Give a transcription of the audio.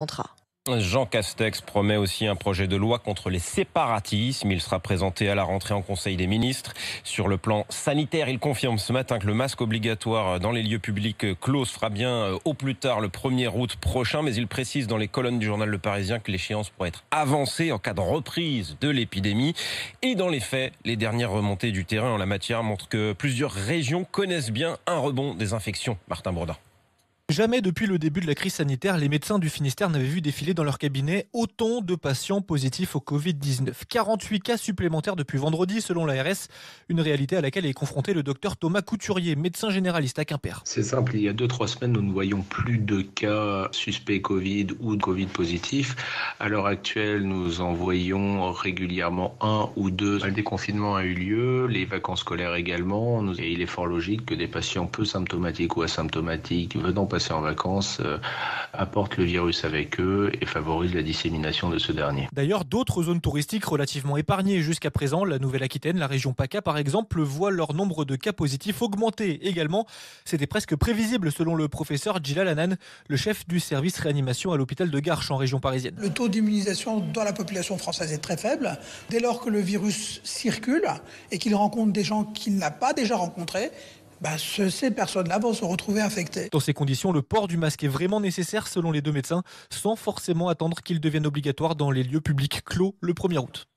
Contrat. Jean Castex promet aussi un projet de loi contre les séparatismes. Il sera présenté à la rentrée en Conseil des ministres. Sur le plan sanitaire, il confirme ce matin que le masque obligatoire dans les lieux publics clos se fera bien au plus tard le 1er août prochain. Mais il précise dans les colonnes du journal Le Parisien que l'échéance pourrait être avancée en cas de reprise de l'épidémie. Et dans les faits, les dernières remontées du terrain en la matière montrent que plusieurs régions connaissent bien un rebond des infections. Martin Bourdin. Jamais depuis le début de la crise sanitaire, les médecins du Finistère n'avaient vu défiler dans leur cabinet autant de patients positifs au Covid-19. 48 cas supplémentaires depuis vendredi selon l'ARS, une réalité à laquelle est confronté le docteur Thomas Couturier, médecin généraliste à Quimper. C'est simple, il y a 2-3 semaines, nous ne voyons plus de cas suspects Covid ou de Covid positifs. À l'heure actuelle, nous en voyons régulièrement un ou deux. Le déconfinement a eu lieu, les vacances scolaires également, et il est fort logique que des patients peu symptomatiques ou asymptomatiques venant passer en vacances apportent le virus avec eux et favorisent la dissémination de ce dernier. D'ailleurs, d'autres zones touristiques relativement épargnées jusqu'à présent, la Nouvelle-Aquitaine, la région PACA par exemple, voient leur nombre de cas positifs augmenter également. C'était presque prévisible selon le professeur Djilal Hanan, le chef du service réanimation à l'hôpital de Garches en région parisienne. Le taux d'immunisation dans la population française est très faible. Dès lors que le virus circule et qu'il rencontre des gens qu'il n'a pas déjà rencontrés, ces personnes-là vont se retrouver infectées. Dans ces conditions, le port du masque est vraiment nécessaire selon les deux médecins, sans forcément attendre qu'il devienne obligatoire dans les lieux publics clos le 1er août.